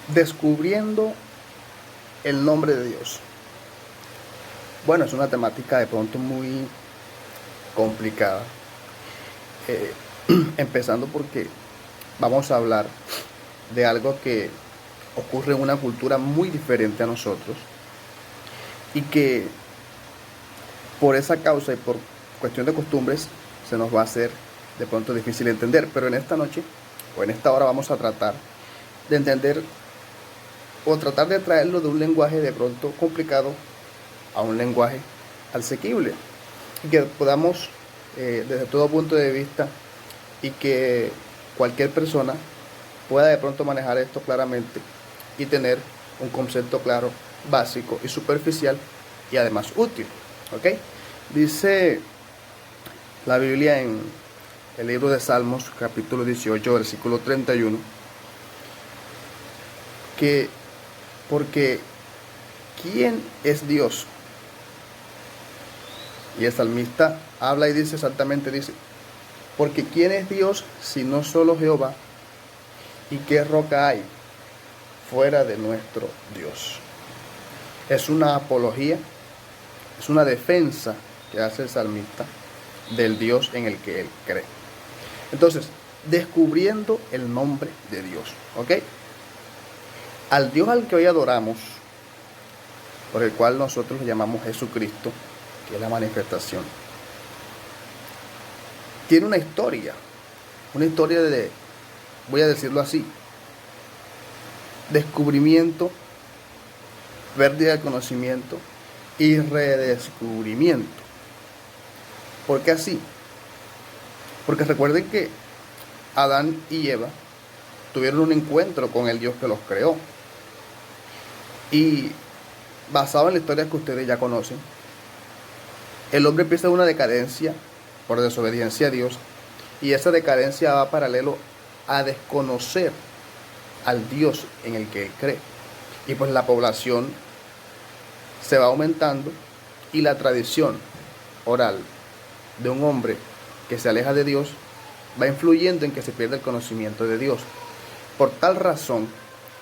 Descubriendo el nombre de Dios. Bueno, es una temática de pronto muy complicada. Eh, Empezando porque vamos a hablar de algo que ocurre en una cultura muy diferente a nosotros y que por esa causa y por cuestión de costumbres se nos va a hacer de pronto difícil entender. Pero en esta noche o en esta hora vamos a tratar de entender o tratar de traerlo de un lenguaje de pronto complicado a un lenguaje asequible y que podamos desde todo punto de vista y que cualquier persona pueda de pronto manejar esto claramente y tener un concepto claro, básico y superficial y además útil. ¿Ok? Dice la Biblia en el libro de Salmos, capítulo 18, versículo 31, que porque ¿quién es Dios? Y el salmista habla y dice exactamente, dice, porque ¿quién es Dios si no solo Jehová? ¿Y qué roca hay fuera de nuestro Dios? Es una apología, es una defensa que hace el salmista del Dios en el que él cree. Entonces, descubriendo el nombre de Dios, ¿ok? Al Dios al que hoy adoramos, por el cual nosotros lo llamamos Jesucristo, que es la manifestación, tiene una historia de, voy a decirlo así, descubrimiento, pérdida de conocimiento y redescubrimiento. ¿Por qué así? Porque recuerden que Adán y Eva tuvieron un encuentro con el Dios que los creó. Y basado en la historia que ustedes ya conocen, el hombre empieza una decadencia por desobediencia a Dios, y esa decadencia va paralelo a desconocer al Dios en el que él cree. Y pues la población se va aumentando y la tradición oral de un hombre que se aleja de Dios va influyendo en que se pierda el conocimiento de Dios. Por tal razón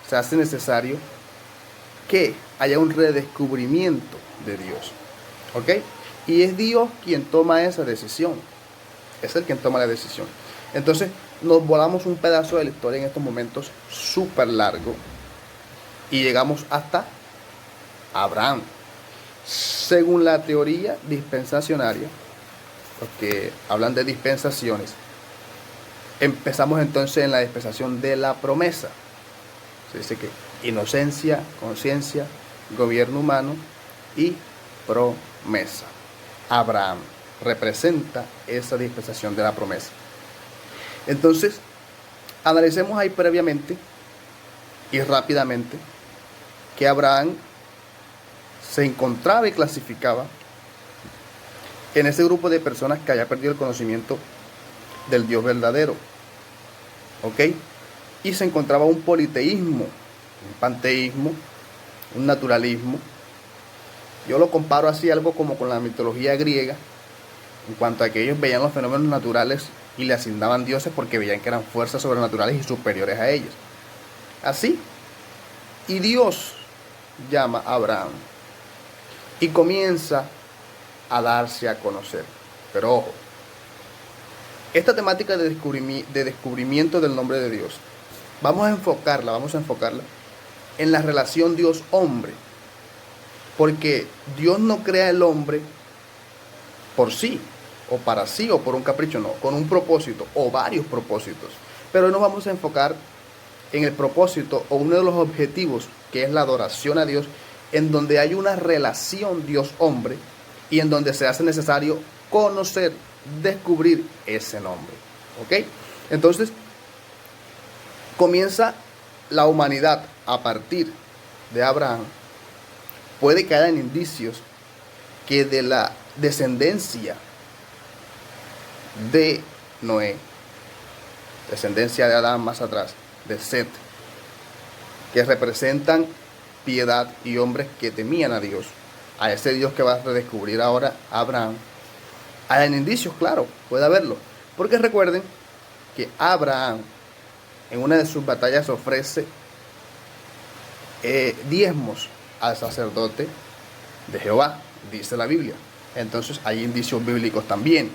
se hace necesario que haya un redescubrimiento de Dios. ¿Ok? Y es Dios quien toma esa decisión. Es el quien toma la decisión. Entonces nos volamos un pedazo de la historia en estos momentos súper largo y llegamos hasta Abraham. Según la teoría dispensacionaria, porque hablan de dispensaciones, empezamos entonces en la dispensación de la promesa. Se dice que inocencia, conciencia, gobierno humano y promesa. Abraham representa esa dispensación de la promesa. Entonces, analicemos ahí previamente y rápidamente que Abraham se encontraba y clasificaba en ese grupo de personas que haya perdido el conocimiento del Dios verdadero. ¿Ok? Y se encontraba un politeísmo, un panteísmo, un naturalismo. Yo lo comparo así algo como con la mitología griega, en cuanto a que ellos veían los fenómenos naturales y le asignaban dioses porque veían que eran fuerzas sobrenaturales y superiores a ellos. Así, y Dios llama a Abraham y comienza a darse a conocer. Pero ojo, esta temática de descubrimiento del nombre de Dios, vamos a enfocarla en la relación Dios-hombre. Porque Dios no crea el hombre por sí, o para sí, o por un capricho, no, con un propósito, o varios propósitos. Pero hoy nos vamos a enfocar en el propósito, o uno de los objetivos, que es la adoración a Dios, en donde hay una relación Dios-hombre, y en donde se hace necesario conocer, descubrir ese nombre. ¿Ok? Entonces, comienza la humanidad a partir de Abraham. Puede que hayan indicios que de la descendencia de Noé, descendencia de Adán más atrás, de Set, que representan piedad y hombres que temían a Dios, a ese Dios que va a redescubrir ahora Abraham, hayan indicios, claro, puede haberlo. Porque recuerden que Abraham en una de sus batallas ofrece diezmos al sacerdote de Jehová, dice la Biblia. Entonces hay indicios bíblicos también.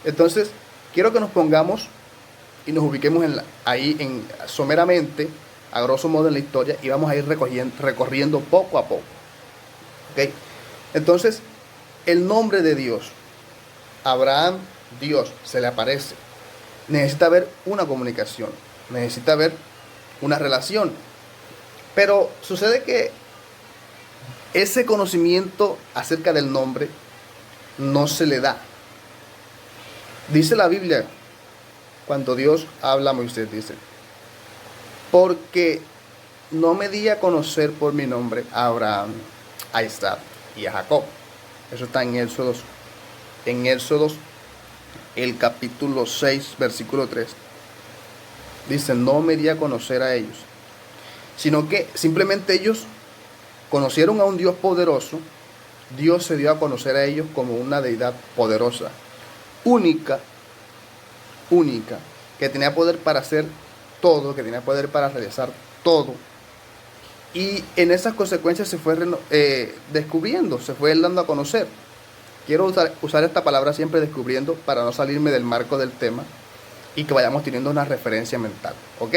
Entonces quiero que nos pongamos y nos ubiquemos someramente, a grosso modo en la historia, y vamos a ir recorriendo poco a poco. ¿Okay? Entonces, el nombre de Dios, Abraham, Dios se le aparece. Necesita haber una comunicación, necesita haber una relación. Pero sucede que ese conocimiento acerca del nombre no se le da. Dice la Biblia, cuando Dios habla a Moisés, dice: porque no me di a conocer por mi nombre a Abraham, a Isaac y a Jacob. Eso está en Éxodo, el capítulo 6, versículo 3. Dice: no me di a conocer a ellos, sino que simplemente ellos conocieron a un Dios poderoso. Dios se dio a conocer a ellos como una deidad poderosa, única, que tenía poder para hacer todo, que tenía poder para realizar todo. Y en esas consecuencias se fue descubriendo, se fue dando a conocer. Quiero usar esta palabra siempre, descubriendo, para no salirme del marco del tema y que vayamos teniendo una referencia mental. ¿Ok?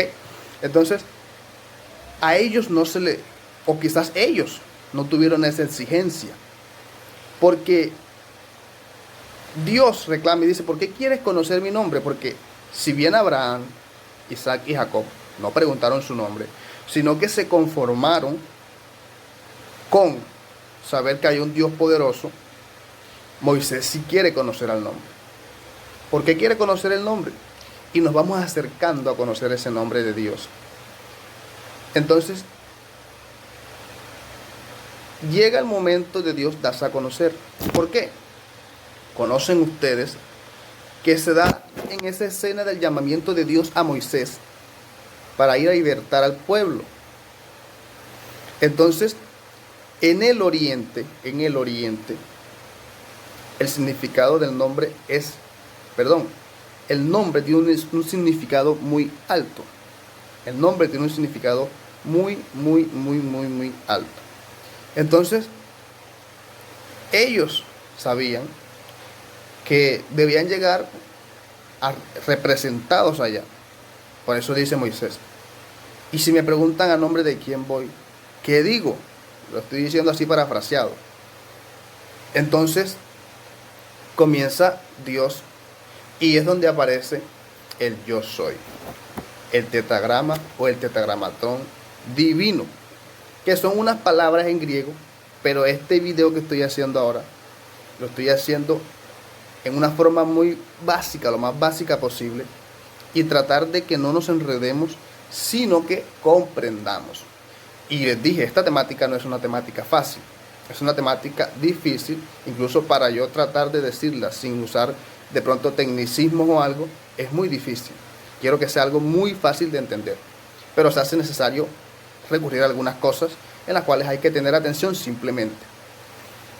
Entonces, a ellos no se le, o quizás ellos no tuvieron esa exigencia, porque Dios reclama y dice: ¿por qué quieres conocer mi nombre? Porque si bien Abraham, Isaac y Jacob no preguntaron su nombre, sino que se conformaron con saber que hay un Dios poderoso, Moisés sí quiere conocer al nombre. ¿Por qué quiere conocer el nombre? Y nos vamos acercando a conocer ese nombre de Dios. Entonces, llega el momento de Dios darse a conocer. ¿Por qué? Conocen ustedes que se da en esa escena del llamamiento de Dios a Moisés para ir a libertar al pueblo. Entonces, en el oriente, el significado del nombre el nombre tiene un significado muy alto. El nombre tiene un significado muy alto. Entonces, ellos sabían que debían llegar representados allá. Por eso dice Moisés: y si me preguntan a nombre de quién voy, ¿qué digo? Lo estoy diciendo así parafraseado. Entonces comienza Dios, y es donde aparece el yo soy, el tetragrama o el tetragramatón divino, que son unas palabras en griego, pero este video que estoy haciendo ahora lo estoy haciendo en una forma muy básica, lo más básica posible, y tratar de que no nos enredemos, sino que comprendamos. Y les dije, esta temática no es una temática fácil, es una temática difícil, incluso para yo tratar de decirla sin usar de pronto tecnicismos o algo, es muy difícil. Quiero que sea algo muy fácil de entender, pero se hace necesario recurrir a algunas cosas en las cuales hay que tener atención simplemente.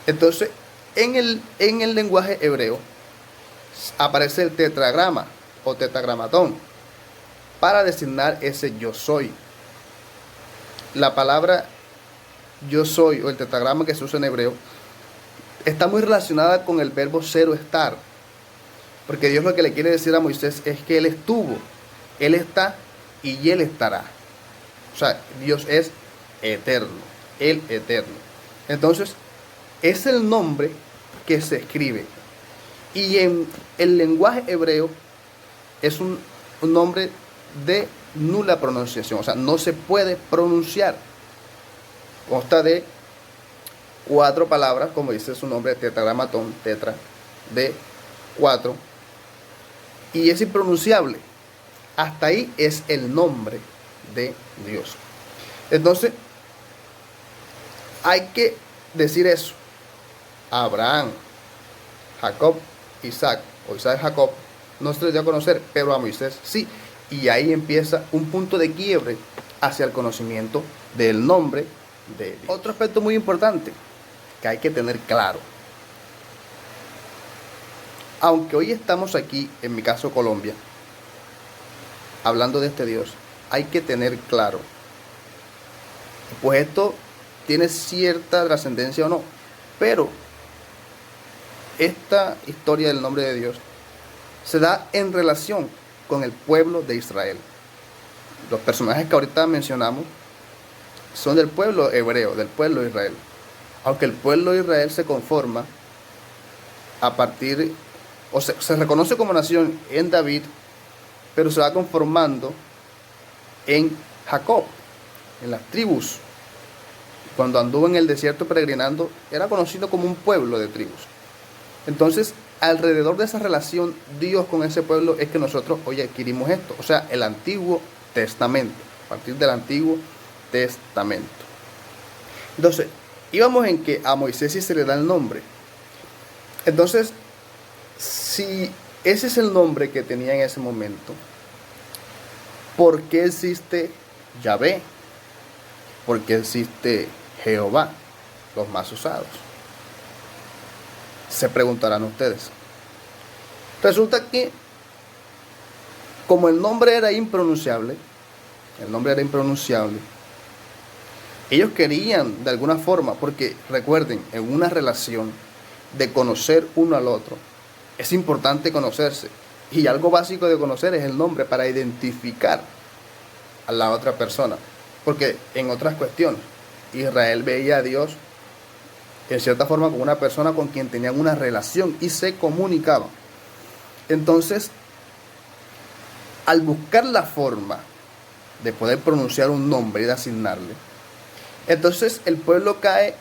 Entonces, en el lenguaje hebreo aparece el tetragrama o tetragramatón para designar ese yo soy. La palabra yo soy o el tetragrama que se usa en hebreo está muy relacionada con el verbo ser o estar, porque Dios lo que le quiere decir a Moisés es que Él estuvo, Él está y Él estará. O sea, Dios es eterno, el eterno. Entonces, es el nombre que se escribe. Y en el lenguaje hebreo es un nombre de nula pronunciación. O sea, no se puede pronunciar. Consta de 4 palabras, como dice su nombre, tetragramatón, tetra, de 4. Y es impronunciable. Hasta ahí es el nombre de Dios. Entonces, hay que decir eso. Abraham, Jacob, Isaac o Isaac Jacob no se les dio a conocer, pero a Moisés sí. Y ahí empieza un punto de quiebre hacia el conocimiento del nombre de Dios. Otro aspecto muy importante que hay que tener claro. Aunque hoy estamos aquí, en mi caso Colombia, hablando de este Dios, hay que tener claro Pues esto tiene cierta trascendencia o no, pero esta historia del nombre de Dios se da en relación con el pueblo de Israel. Los personajes que ahorita mencionamos son del pueblo hebreo, del pueblo de Israel. Aunque el pueblo de Israel se conforma a partir, o se reconoce como nación en David, pero se va conformando en Jacob, en las tribus. Cuando anduvo en el desierto peregrinando, era conocido como un pueblo de tribus. Entonces, alrededor de esa relación Dios con ese pueblo es que nosotros hoy adquirimos esto, o sea, el Antiguo Testamento, a partir del Antiguo Testamento. Entonces, íbamos en que a Moisés sí se le da el nombre. Entonces, si ese es el nombre que tenía en ese momento, ¿por qué existe Yahvé? ¿Por qué existe Jehová? Los más usados. Se preguntarán ustedes. Resulta que como el nombre era impronunciable, ellos querían de alguna forma, porque recuerden, en una relación de conocer uno al otro, es importante conocerse. Y algo básico de conocer es el nombre para identificar a la otra persona. Porque en otras cuestiones, Israel veía a Dios en cierta forma como una persona con quien tenían una relación y se comunicaban. Entonces, al buscar la forma de poder pronunciar un nombre y de asignarle, entonces el pueblo cae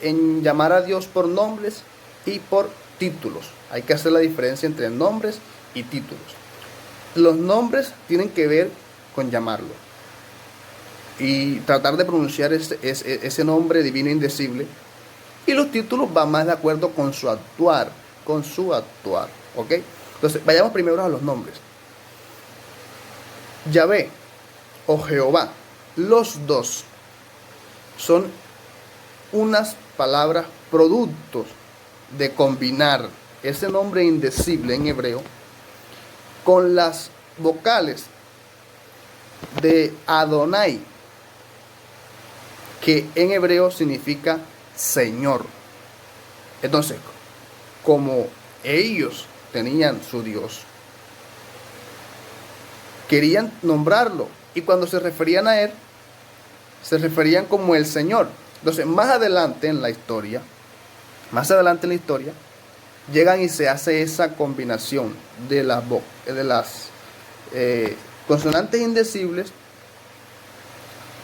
en llamar a Dios por nombres y por títulos. Hay que hacer la diferencia entre nombres y títulos. Los nombres tienen que ver con llamarlo y tratar de pronunciar ese nombre divino indecible. Y los títulos van más de acuerdo con su actuar, ¿ok? Entonces, vayamos primero a los nombres. Yahvé o Jehová, los dos son unas palabras productos de combinar ese nombre indecible en hebreo con las vocales de Adonai, que en hebreo significa Señor. Entonces, como ellos tenían su Dios, querían nombrarlo, y cuando se referían a él, se referían como el Señor. Entonces, más adelante en la historia, llegan y se hace esa combinación de las consonantes indecibles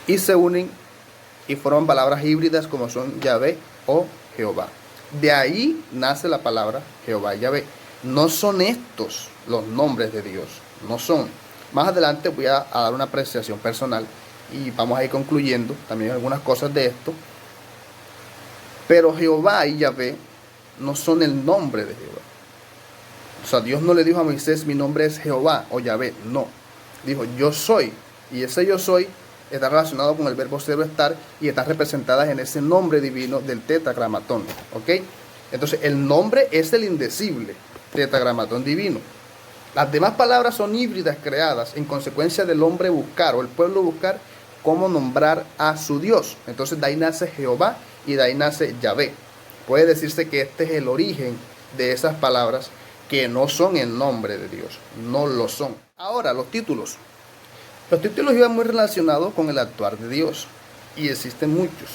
y se unen y forman palabras híbridas como son Yahvé o Jehová. De ahí nace la palabra Jehová y Yahvé. No son estos los nombres de Dios, no son. Más adelante voy a dar una apreciación personal y vamos a ir concluyendo también algunas cosas de esto. Pero Jehová y Yahvé no son el nombre de Jehová. O sea, Dios no le dijo a Moisés, mi nombre es Jehová o Yahvé. No. Dijo, yo soy. Y ese yo soy está relacionado con el verbo ser o estar y está representada en ese nombre divino del tetragramatón. ¿Ok? Entonces, el nombre es el indecible tetragramatón divino. Las demás palabras son híbridas creadas en consecuencia del hombre buscar o el pueblo buscar cómo nombrar a su Dios. Entonces, de ahí nace Jehová y de ahí nace Yahvé. Puede decirse que este es el origen de esas palabras que no son el nombre de Dios, no lo son. Ahora, los títulos. Los títulos iban muy relacionados con el actuar de Dios y existen muchos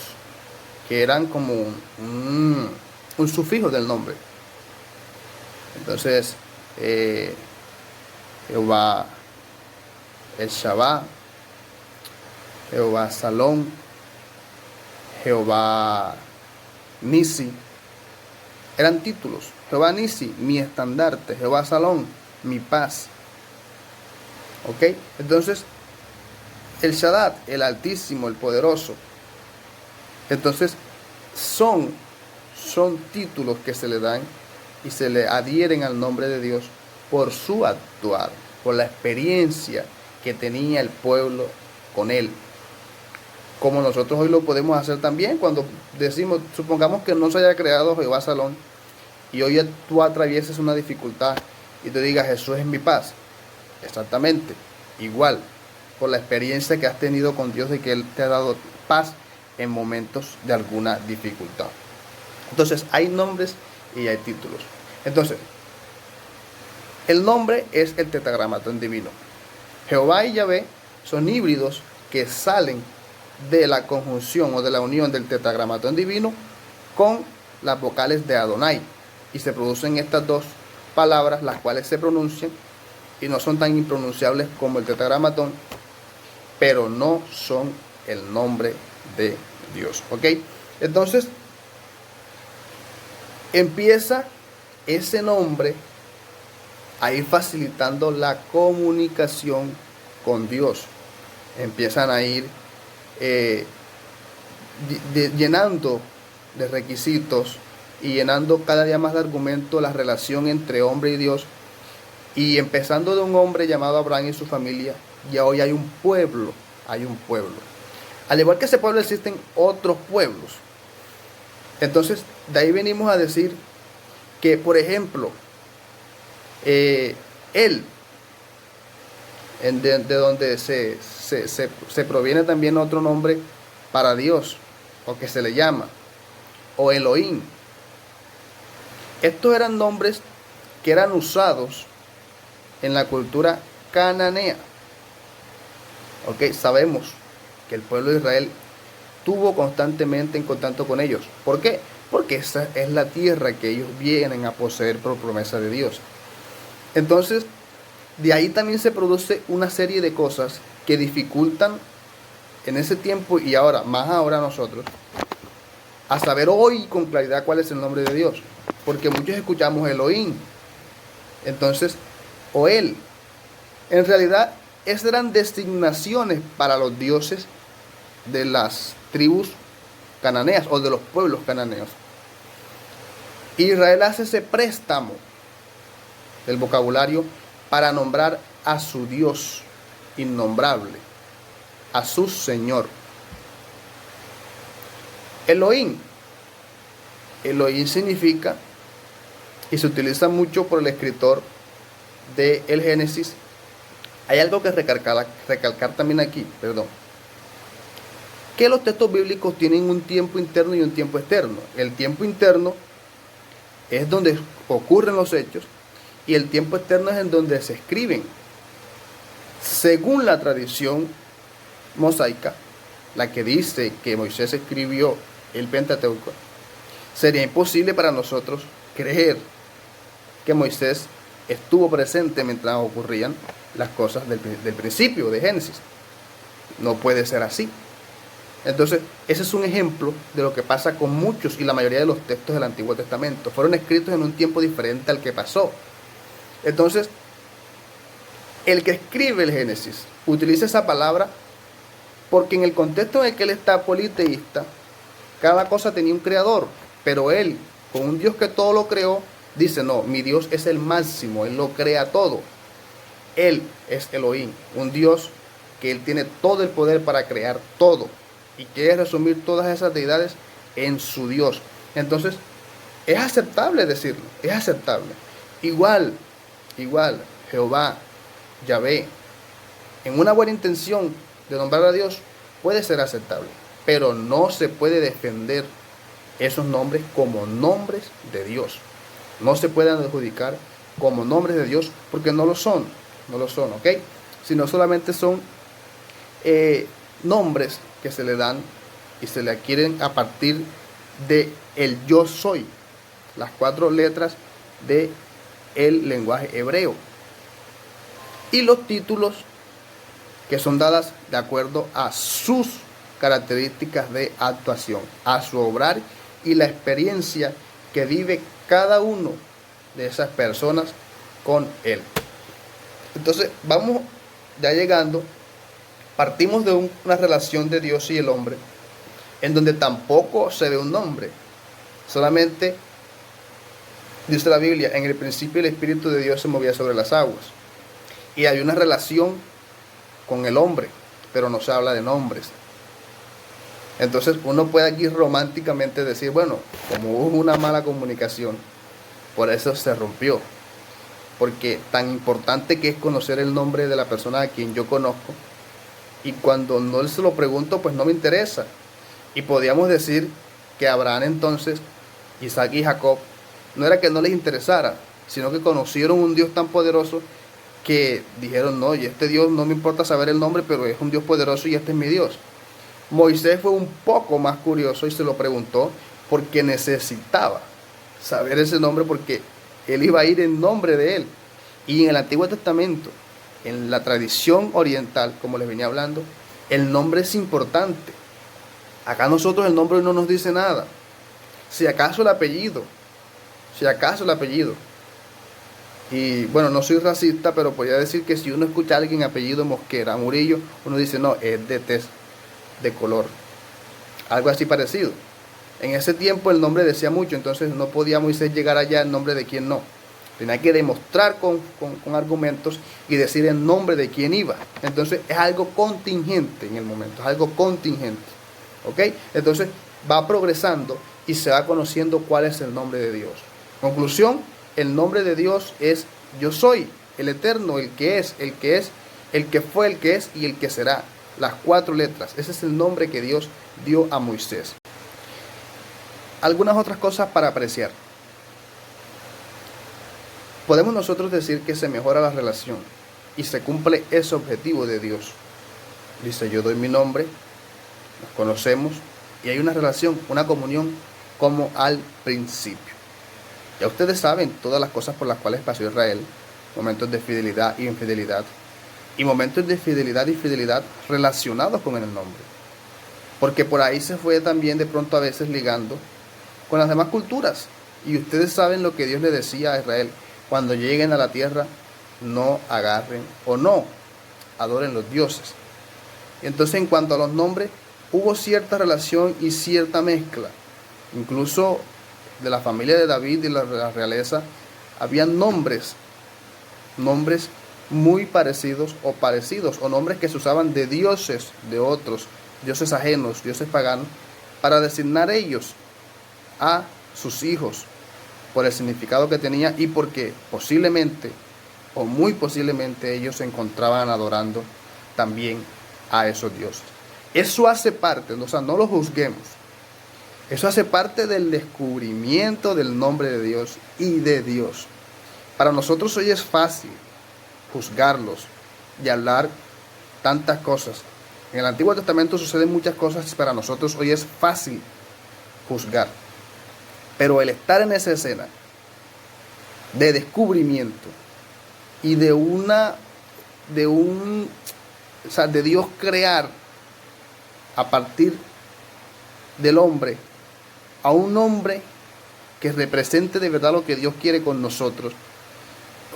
que eran como un sufijo del nombre. Entonces, Jehová el Shabbat, Jehová Salón, Jehová Nisi, eran títulos. Jehová Nisi, mi estandarte. Jehová Salón, mi paz. ¿Ok? Entonces, el Shaddad, el Altísimo, el Poderoso. Entonces, son títulos que se le dan y se le adhieren al nombre de Dios por su actuar, por la experiencia que tenía el pueblo con él. Como nosotros hoy lo podemos hacer también cuando decimos, supongamos que no se haya creado Jehová Salón y hoy tú atravieses una dificultad y te digas Jesús es mi paz. Exactamente, igual, por la experiencia que has tenido con Dios y que Él te ha dado paz en momentos de alguna dificultad. Entonces hay nombres y hay títulos. Entonces, el nombre es el tetragramatón divino. Jehová y Yahvé son híbridos que salen de la conjunción o de la unión del tetragramatón divino con las vocales de Adonai. Y se producen estas dos palabras, las cuales se pronuncian y no son tan impronunciables como el tetragramatón, pero no son el nombre de Dios. ¿Ok? Entonces, empieza ese nombre a ir facilitando la comunicación con Dios. Empiezan a ir llenando de requisitos y llenando cada día más de argumentos la relación entre hombre y Dios. Y empezando de un hombre llamado Abraham y su familia, ya hoy hay un pueblo, Al igual que ese pueblo existen otros pueblos. Entonces, de ahí venimos a decir que, por ejemplo, él, de donde se proviene también otro nombre para Dios, o que se le llama, o Elohim. Estos eran nombres que eran usados en la cultura cananea. Ok, sabemos que el pueblo de Israel estuvo constantemente en contacto con ellos. ¿Por qué? Porque esa es la tierra que ellos vienen a poseer por promesa de Dios. Entonces, de ahí también se produce una serie de cosas que dificultan en ese tiempo y ahora, más ahora nosotros, a saber hoy con claridad cuál es el nombre de Dios. Porque muchos escuchamos Elohim, entonces, o él. En realidad, esas eran designaciones para los dioses de las tribus cananeas o de los pueblos cananeos. Israel hace ese préstamo del vocabulario para nombrar a su Dios innombrable, a su Señor. Elohim significa, y se utiliza mucho por el escritor de el Génesis. Hay algo que recalcar también aquí, que los textos bíblicos tienen un tiempo interno y un tiempo externo. El tiempo interno es donde ocurren los hechos y el tiempo externo es en donde se escriben. Según la tradición mosaica, la que dice que Moisés escribió el Pentateuco, sería imposible para nosotros creer que Moisés estuvo presente mientras ocurrían las cosas del principio de Génesis. No puede ser así. Entonces, ese es un ejemplo de lo que pasa con muchos y la mayoría de los textos del Antiguo Testamento. Fueron escritos en un tiempo diferente al que pasó. Entonces, el que escribe el Génesis utiliza esa palabra porque en el contexto en el que él está politeísta, cada cosa tenía un creador, pero él, con un Dios que todo lo creó, dice, no, mi Dios es el máximo, él lo crea todo. Él es Elohim, un Dios que él tiene todo el poder para crear todo y quiere resumir todas esas deidades en su Dios. Entonces, es aceptable decirlo, es aceptable. Igual, Jehová, Yahvé, en una buena intención de nombrar a Dios, puede ser aceptable, pero no se puede defender esos nombres como nombres de Dios. No se pueden adjudicar como nombres de Dios porque no lo son, ¿ok? Sino solamente son nombres que se le dan y se le adquieren a partir de el yo soy, las 4 letras de el lenguaje hebreo, y los títulos que son dadas de acuerdo a sus características de actuación, a su obrar y la experiencia que vive cada uno de esas personas con él. Entonces vamos ya llegando, partimos de una relación de Dios y el hombre en donde tampoco se ve un nombre, solamente dice la Biblia, en el principio el Espíritu de Dios se movía sobre las aguas y hay una relación con el hombre, pero no se habla de nombres. Entonces uno puede aquí románticamente decir, bueno, como hubo una mala comunicación, por eso se rompió. Porque tan importante que es conocer el nombre de la persona a quien yo conozco, y cuando no se lo pregunto, pues no me interesa. Y podíamos decir que Abraham entonces, Isaac y Jacob, no era que no les interesara, sino que conocieron un Dios tan poderoso que dijeron, no, y este Dios no me importa saber el nombre, pero es un Dios poderoso y este es mi Dios. Moisés fue un poco más curioso y se lo preguntó porque necesitaba saber ese nombre, porque él iba a ir en nombre de él. Y en el Antiguo Testamento, en la tradición oriental, como les venía hablando, el nombre es importante. Acá nosotros el nombre no nos dice nada. Si acaso el apellido. Si acaso el apellido. Y bueno, no soy racista, pero podría decir que si uno escucha a alguien apellido Mosquera, Murillo, uno dice, no, es de tez, de color. Algo así parecido. En ese tiempo el nombre decía mucho, entonces no podía Moisés llegar allá en nombre de quién no. Tenía que demostrar con argumentos y decir en nombre de quién iba. Entonces es algo contingente en el momento, es algo contingente. ¿Ok? Entonces va progresando y se va conociendo cuál es el nombre de Dios. Conclusión, el nombre de Dios es yo soy, el eterno, el que es, el que fue, el que es y el que será. Las 4 letras. Ese es el nombre que Dios dio a Moisés. Algunas otras cosas para apreciar. Podemos nosotros decir que se mejora la relación y se cumple ese objetivo de Dios. Dice, yo doy mi nombre, nos conocemos y hay una relación, una comunión como al principio. Ya ustedes saben todas las cosas por las cuales pasó Israel, momentos de fidelidad y infidelidad, y momentos de fidelidad y fidelidad relacionados con el nombre. Porque por ahí se fue también de pronto a veces ligando con las demás culturas. Y ustedes saben lo que Dios le decía a Israel: cuando lleguen a la tierra, no agarren o no adoren los dioses. Y entonces en cuanto a los nombres, hubo cierta relación y cierta mezcla. Incluso de la familia de David y la realeza, habían nombres muy parecidos, o nombres que se usaban de dioses de otros, dioses ajenos, dioses paganos, para designar ellos a sus hijos, por el significado que tenía y porque posiblemente, o muy posiblemente, ellos se encontraban adorando también a esos dioses. Eso hace parte, o sea, no lo juzguemos. Eso hace parte del descubrimiento del nombre de Dios y de Dios. Para nosotros hoy es fácil juzgarlos y hablar tantas cosas. En el Antiguo Testamento suceden muchas cosas, para nosotros hoy es fácil juzgar. Pero el estar en esa escena de descubrimiento y de Dios crear a partir del hombre a un hombre que represente de verdad lo que Dios quiere con nosotros,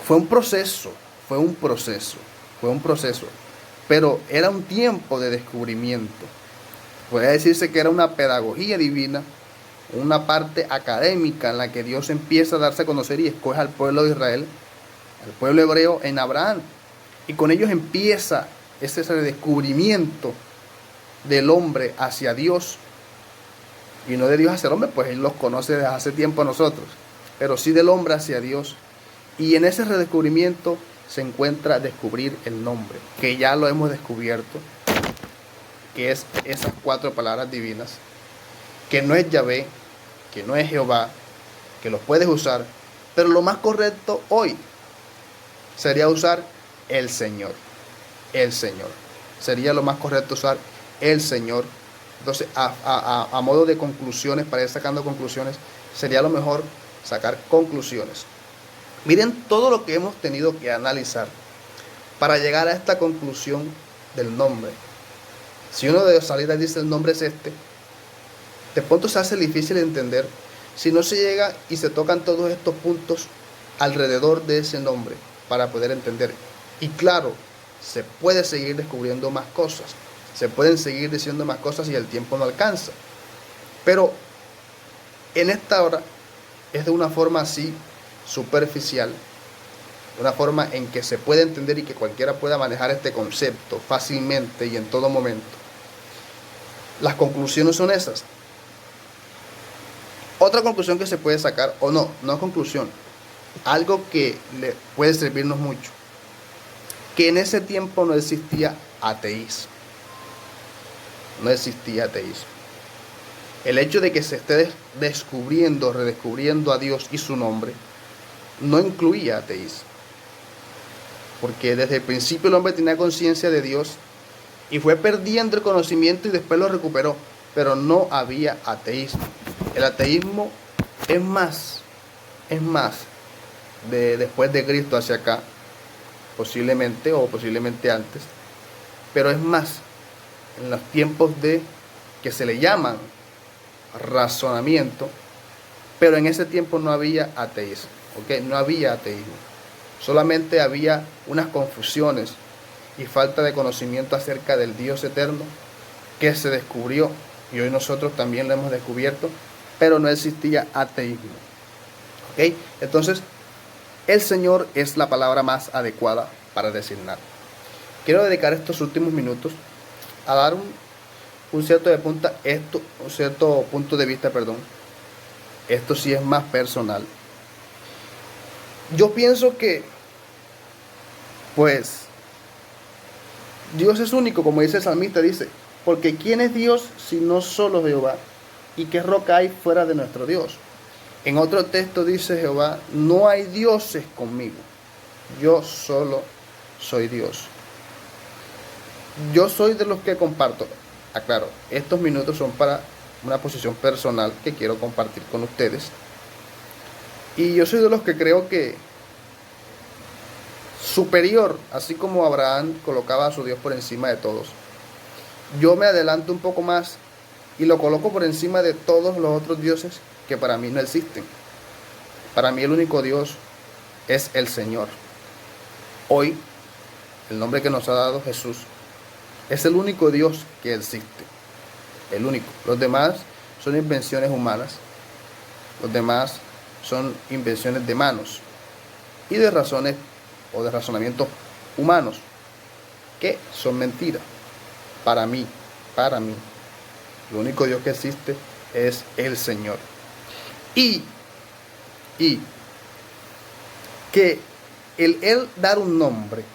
fue un proceso, pero era un tiempo de descubrimiento. Podría decirse que era una pedagogía divina, una parte académica en la que Dios empieza a darse a conocer y escoge al pueblo de Israel, al pueblo hebreo en Abraham. Y con ellos empieza ese descubrimiento del hombre hacia Dios. Y no de Dios hacia el hombre, pues Él los conoce desde hace tiempo a nosotros. Pero sí del hombre hacia Dios. Y en ese redescubrimiento se encuentra descubrir el nombre, que ya lo hemos descubierto, que es esas 4 palabras divinas, que no es Yahvé, que no es Jehová, que los puedes usar, pero lo más correcto hoy sería usar el Señor. El Señor. Sería lo más correcto usar el Señor. Entonces, a modo de conclusiones, para ir sacando conclusiones, sería lo mejor sacar conclusiones. Miren todo lo que hemos tenido que analizar para llegar a esta conclusión del nombre. Si uno de salida dice el nombre es este, de pronto se hace difícil de entender si no se llega y se tocan todos estos puntos alrededor de ese nombre para poder entender. Y claro, se puede seguir descubriendo más cosas, se pueden seguir diciendo más cosas y el tiempo no alcanza. Pero en esta hora es de una forma así superficial, una forma en que se puede entender y que cualquiera pueda manejar este concepto fácilmente y en todo momento. Las conclusiones son esas. Otra conclusión que se puede sacar, o no es conclusión, algo que le puede servirnos mucho, que en ese tiempo no existía ateísmo. No existía ateísmo. El hecho de que se esté descubriendo, redescubriendo a Dios y su nombre, no incluía ateísmo. Porque desde el principio el hombre tenía conciencia de Dios y fue perdiendo el conocimiento y después lo recuperó. Pero no había ateísmo. El ateísmo es más de después de Cristo hacia acá, posiblemente o posiblemente antes, pero es más en los tiempos de que se le llaman razonamiento, pero en ese tiempo no había ateísmo, ¿ok? No había ateísmo, solamente había unas confusiones y falta de conocimiento acerca del Dios eterno que se descubrió y hoy nosotros también lo hemos descubierto, pero no existía ateísmo, ¿ok? Entonces, el Señor es la palabra más adecuada para designar. Quiero dedicar estos últimos minutos a dar un cierto punto de vista. Esto sí es más personal. Yo pienso que, pues, Dios es único, como dice el salmista, dice, porque ¿quién es Dios si no solo Jehová? ¿Y qué roca hay fuera de nuestro Dios? En otro texto dice Jehová, no hay dioses conmigo, yo solo soy Dios. Yo soy de los que comparto, aclaro, estos minutos son para una posición personal que quiero compartir con ustedes. Y yo soy de los que creo que superior, así como Abraham colocaba a su Dios por encima de todos, yo me adelanto un poco más y lo coloco por encima de todos los otros dioses que para mí no existen. Para mí el único Dios es el Señor. Hoy, el nombre que nos ha dado Jesús es el único Dios que existe. El único. Los demás son invenciones humanas. Los demás son invenciones de manos y de razones o de razonamientos humanos que son mentiras. Para mí, el único Dios que existe es el Señor. Y que Él dar un nombre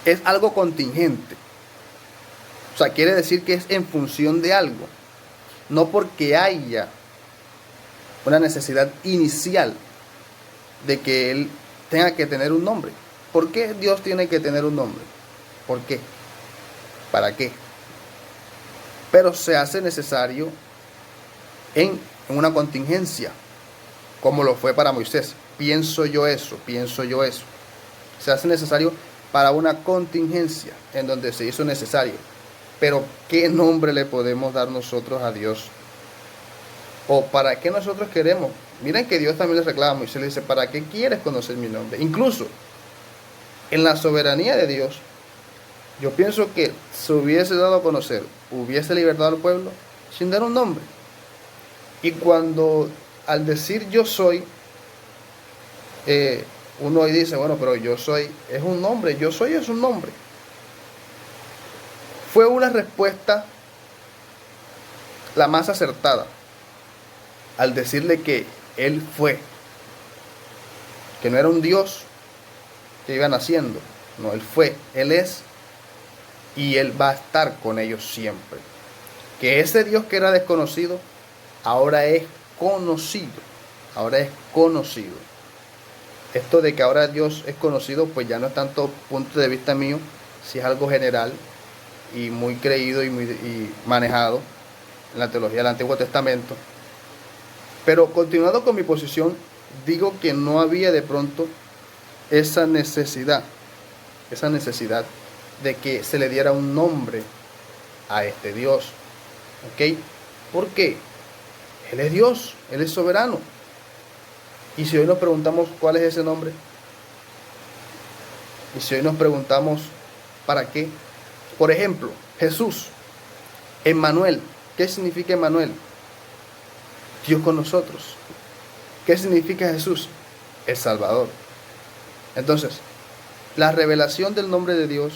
es algo contingente. O sea, quiere decir que es en función de algo. No porque haya una necesidad inicial de que Él tenga que tener un nombre. ¿Por qué Dios tiene que tener un nombre? ¿Por qué? ¿Para qué? Pero se hace necesario en una contingencia, como lo fue para Moisés. Pienso yo eso. Se hace necesario para una contingencia en donde se hizo necesario. Pero ¿qué nombre le podemos dar nosotros a Dios? ¿O para qué nosotros queremos? Miren que Dios también le reclama a Moisés, le dice, ¿para qué quieres conocer mi nombre? Incluso en la soberanía de Dios, yo pienso que se hubiese dado a conocer, hubiese libertado al pueblo sin dar un nombre. Y cuando al decir yo soy, uno hoy dice, bueno, pero yo soy, es un nombre, yo soy es un nombre. Fue una respuesta la más acertada al decirle que Él fue, que no era un Dios que iba naciendo, no, Él fue, Él es y Él va a estar con ellos siempre. Que ese Dios que era desconocido, ahora es conocido, Esto de que ahora Dios es conocido, pues ya no es tanto punto de vista mío, si es algo general y muy creído y manejado en la teología del Antiguo Testamento. Pero continuando con mi posición, digo que no había de pronto esa necesidad de que se le diera un nombre a este Dios. ¿Ok? ¿Por qué? Él es Dios, Él es soberano. Y si hoy nos preguntamos cuál es ese nombre, y si hoy nos preguntamos para qué, por ejemplo, Jesús, Emmanuel, ¿qué significa Emmanuel? Dios con nosotros. ¿Qué significa Jesús? El Salvador. Entonces, la revelación del nombre de Dios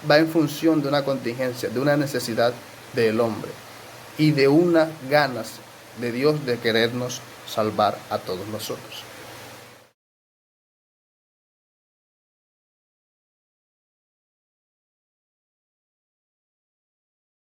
va en función de una contingencia, de una necesidad del hombre y de unas ganas de Dios de querernos salvar a todos nosotros.